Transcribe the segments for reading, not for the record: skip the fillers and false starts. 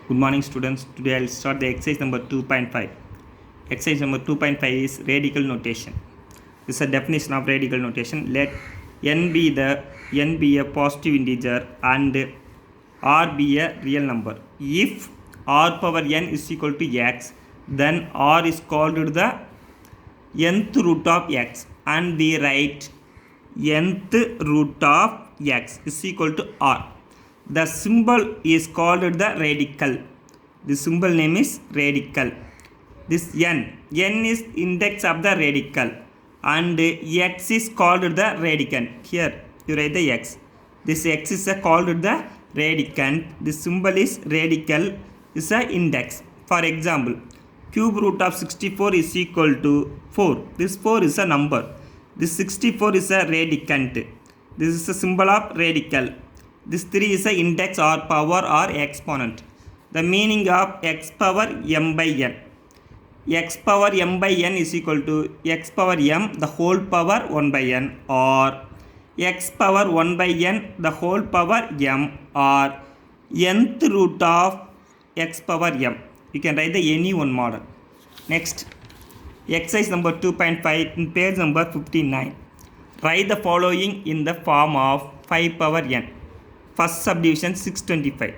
Good morning students. Today I'll start the exercise number 2.5. Exercise number 2.5 is radical notation. This is a definition of radical notation. Let n be a positive integer and r be a real number. If r power n is equal to x, then r is called the nth root of x, and we write nth root of x is equal to r. The symbol is called the radical. The symbol name is radical. This n is index of the radical, and x is called the radicand. Here you write the x. This x is called the radicand. The symbol is radical, is a index. For example, cube root of 64 is equal to 4. This 4 is a number. This 64 is a radicand. This is a symbol of radical. This 3 is a index or power or exponent. The meaning of x power m by n. X power m by n is equal to x power m the whole power 1 by n, or x power 1 by n the whole power m, or nth root of x power m. You can write the any one model. Next, exercise number 2.5 in page number 59. Write the following in the form of 5 power n. First subdivision 625.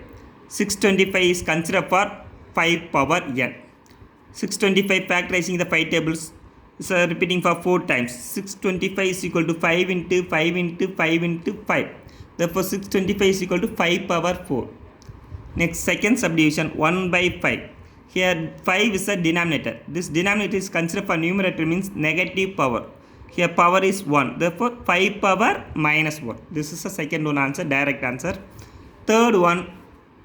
625 is considered for 5 power n. 625 factorizing the 5 tables is repeating for 4 times. 625 is equal to 5 into 5 into 5 into 5. Therefore 625 is equal to 5 power 4. Next, second subdivision 1 by 5. Here 5 is a denominator. This denominator is considered for numerator, means negative power. Here power is 1. Therefore 5 power minus 1. This is the second one answer, direct answer. Third one,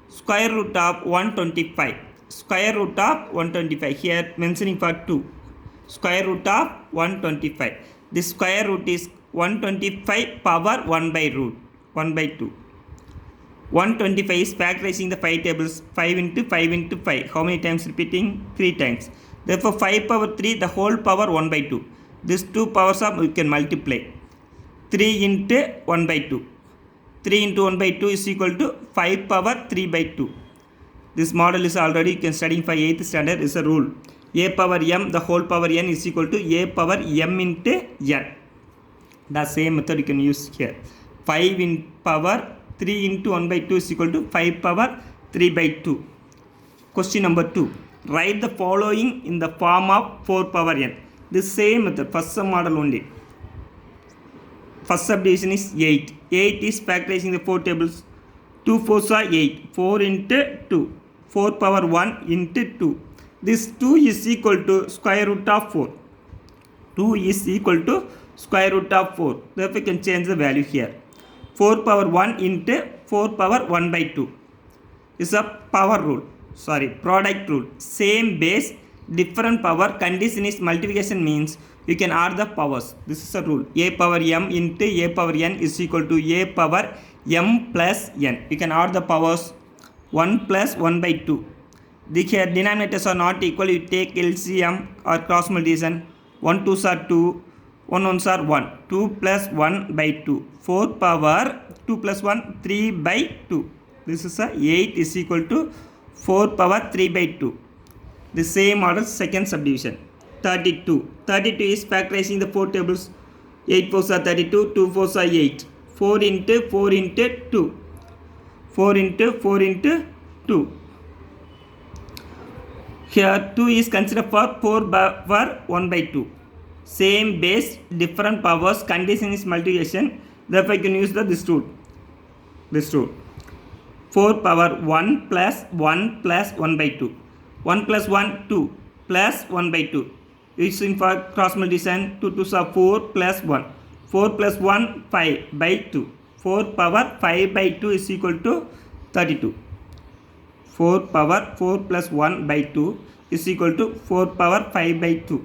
square root of 125. Square root of 125. Here mentioning for 2. Square root of 125. This square root is 125 power 1 by root 1 by 2. 125 is factorizing the 5 tables. 5 into 5 into 5. How many times repeating? 3 times. Therefore 5 power 3 the whole power 1 by 2. These two powers are you can multiply. 3 into 1 by 2. 3 into 1 by 2 is equal to 5 power 3 by 2. This model is already you can studying for 8th standard. Is a rule. A power m the whole power n is equal to a power m into n. The same method you can use here. 5 in power 3 into 1 by 2 is equal to 5 power 3 by 2. Question number 2. Write the following in the form of 4 power n. This same method, first sum model only. First subdivision is 8. 8 is factorizing the 4 tables. 2 4s are 8. 4 into 2. 4 power 1 into 2. This 2 is equal to square root of 4. 2 is equal to square root of 4. Therefore, you can change the value here. 4 power 1 into 4 power 1 by 2. Is a power rule. Product rule. Same base, different power. Condition is multiplication, means you can add the powers. This is a rule. A power m into a power n is equal to a power m plus n. You can add the powers. 1 plus 1 by 2. The here denominators are not equal. You take LCM or cross multiplication. 1 2s are 2. 1 1s are 1. 2 plus 1 by 2. 4 power 2 plus 1 3 by 2. This is a 8 is equal to 4 power 3 by 2. The same order second subdivision. 32. 32 is factorizing the 4 tables. 8 4s are 32. 2 4s are 8. 4 into 4 into 2. 4 into 4 into 2. Here 2 is considered for 4 power 1 by 2. Same base, different powers. Condition is multiplication. Therefore, I can use this rule. This rule. 4 power 1 plus 1 plus 1 by 2. 1 plus 1 2 plus 1 by 2. Using for cross multiplication, 2 2s are 4 plus 1. 4 plus 1 5 by 2. 4 power 5 by 2 is equal to 32. 4 power 4 plus 1 by 2 is equal to 4 power 5 by 2.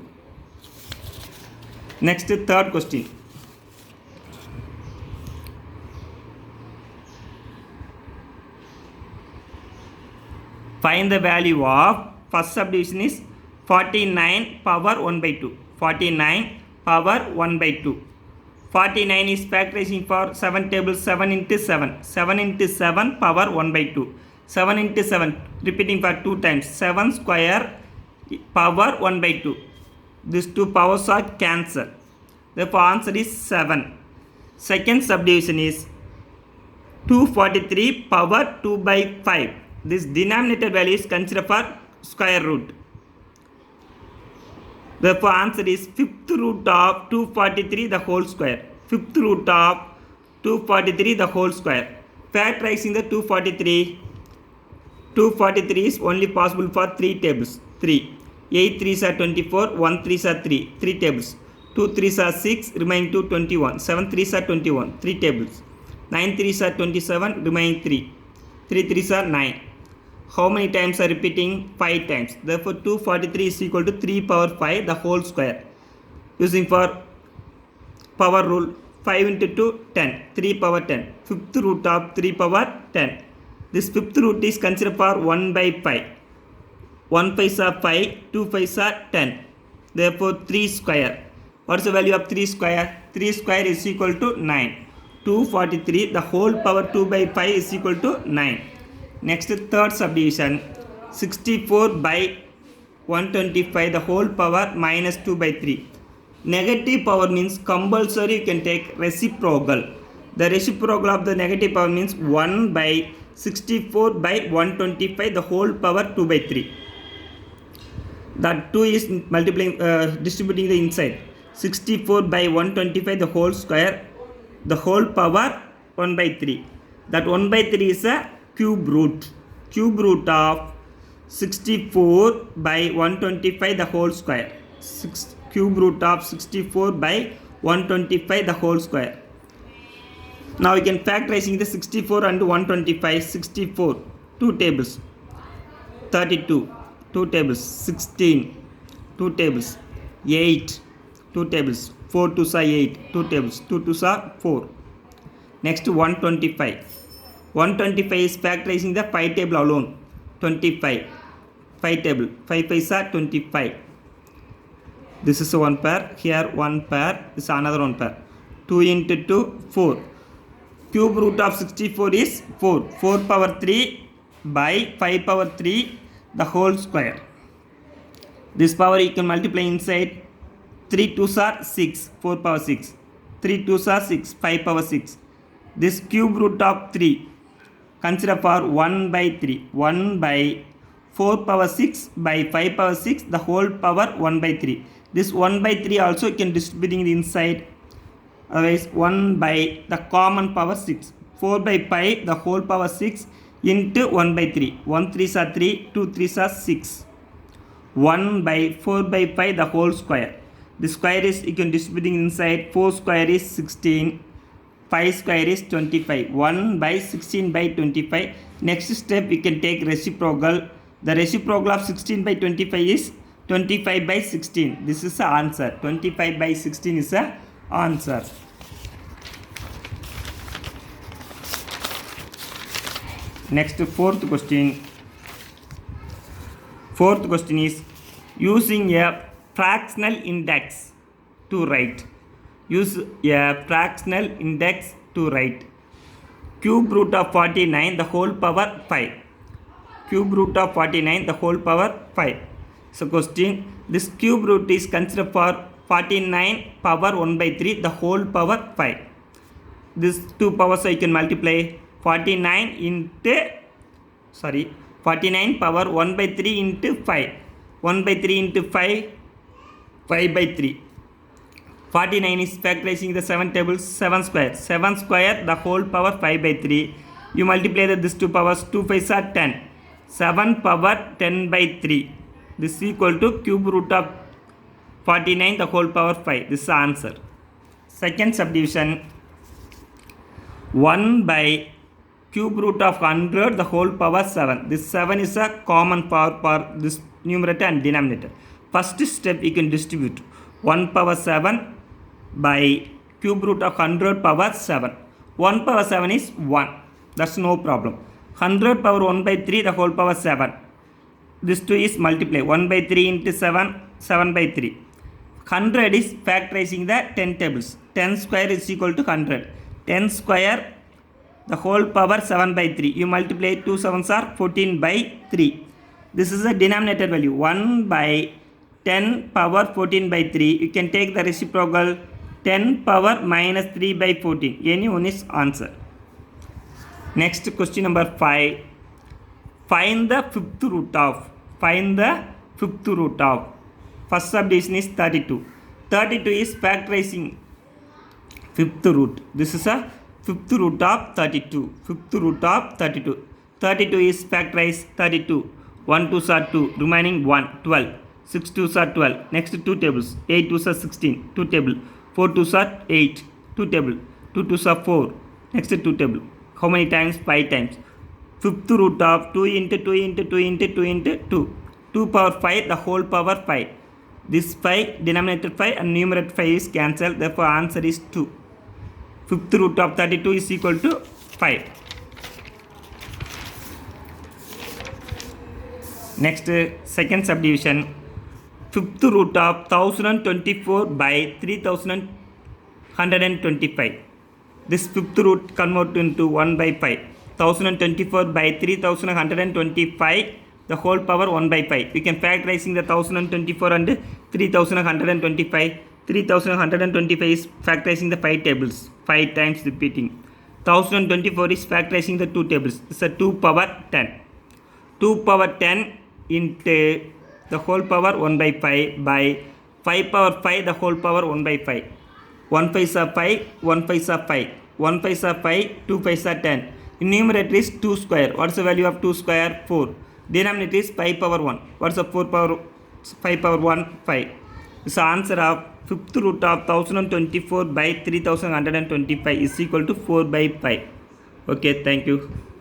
Next, third question. Find the value of first subdivision is 49 power 1 by 2. 49 power 1 by 2. 49 is factorizing for 7 tables. 7 into 7. 7 into 7 power 1 by 2. 7 into 7, repeating for 2 times. 7 square power 1 by 2. These two powers are cancelled. Therefore, answer is 7. Second subdivision is 243 power 2 by 5. This denominator value is considered for square root. Therefore, answer is fifth root of 243 the whole square. Fifth root of 243 the whole square. Factorizing the 243. 243 is only possible for 3 tables. 3. 8 3s are 24. 1 3s are 3. 3 tables. 2 3s are 6. Remaining 2 21. 7 3s are 21. 3 tables. 9 3s are 27. Remaining 3. 3 3s are 9. How many times are repeating? 5 times. Therefore, 243 is equal to 3 power 5 the whole square. Using for power rule, 5 into 2, 10. 3 power 10. Fifth root of 3 power 10. This fifth root is considered for 1 by 5. 1 5s are 5, 2 5s are 10. Therefore, 3 square. What is the value of 3 square? 3 square is equal to 9. 243 the whole power 2 by 5 is equal to 9. Next, third subdivision, 64 by 125 the whole power minus 2 by 3. Negative power means compulsory you can take reciprocal. The reciprocal of the negative power means 1 by 64 by 125 the whole power 2 by 3. That 2 is multiplying, distributing the inside. 64 by 125 the whole square, the whole power 1 by 3. That 1 by 3 is a cube root. Cube root of 64 by 125 the whole square. Cube root of 64 by 125 the whole square. Now you can factorizing the 64 and 125. 64, 2 tables. 32, 2 tables. 16, 2 tables. 8, 2 tables. 4 2s are 8, 2 tables. 2 2s are 4. Next, 125. 125 is factorizing the 5 table alone. 25. 5 table. 5 5s are 25. This is one pair. Here one pair. This is another one pair. 2 into 2, 4. Cube root of 64 is 4. 4 power 3 by 5 power 3 the whole square. This power you can multiply inside. 3 2s are 6. 4 power 6. 3 2s are 6. 5 power 6. This cube root of 3. Consider for 1 by 3. 1 by 4 power 6 by 5 power 6 the whole power 1 by 3. This 1 by 3 also you can distributing the inside. Otherwise 1 by the common power 6. 4 by 5 the whole power 6 into 1 by 3. 1 3s are 3. 2 3s are 6. 1 by 4 by 5 the whole square. The square is you can distributing inside. 4 square is 16. 5 square is 25. 1 by 16 by 25. Next step we can take reciprocal. The reciprocal of 16 by 25 is 25 by 16. This is the answer. 25 by 16 is the answer. Next, fourth question. Fourth question is using a fractional index to write. Use a fractional index to write. Cube root of 49 the whole power 5. Cube root of 49 the whole power 5. So question, this cube root is considered for 49 power 1 by 3 the whole power 5. This two powers I can multiply. 49 power 1 by 3 into 5. 1 by 3 into 5, 5 by 3. 49 is factorizing the 7 tables. 7 square. 7 square the whole power 5 by 3. You multiply these two powers. 2 5s are 10. 7 power 10 by 3. This is equal to cube root of 49 the whole power 5. This is the answer. Second subdivision, 1 by cube root of 100 the whole power 7. This 7 is a common power for this numerator and denominator. First step you can distribute 1 power 7 by cube root of 100 power 7. 1 power 7 is 1. That's no problem. 100 power 1 by 3 the whole power 7. This 2 is multiply. 1 by 3 into 7, 7 by 3. 100 is factorizing the 10 tables. 10 square is equal to 100. 10 square the whole power 7 by 3. You multiply 2 sevens are 14 by 3. This is the denominator value 1 by 10 power 14 by 3. You can take the reciprocal 10 power minus 3 by 14. Any one is answer. Next question number 5. Find the fifth root of. First subdivision is 32. 32 is factorizing fifth root. This is a fifth root of 32. 32 is factorized 32. 1 2s are 2. Remaining 1. 12. 6 2s are 12. Next 2 tables. 8 2s are 16. 2 table. 4 2s are 8. 2 table. 2 2s are 4. Next 2 table. How many times? 5 times. Fifth root of 2 into 2 into 2 into 2 into 2. 2 power 5, the whole power 5. This 5, denominator 5 and numerator 5 is cancelled. Therefore, answer is 2. Fifth root of 32 is equal to 5. Next, second subdivision. Fifth root of 1024 by 3125. This fifth root convert into 1 by 5. 1024 by 3125, the whole power 1 by 5. We can factorizing the 1024 and 3125. 3125 is factorizing the 5 tables. 5 times repeating. 1024 is factorizing the 2 tables. It's a 2 power 10. 2 power 10 into the whole power 1 by 5 by 5 power 5, the whole power 1 by 5. 1 5s are 5, 1 5s are 5. 1 5s are 5, 2 5s are 10. Numerator is 2 square. What's the value of 2 square? 4. Denominator is 5 power 1. What's the 5 power 1? 5. This answer of fifth root of 1024 by 3125 is equal to 4 by 5. Okay, thank you.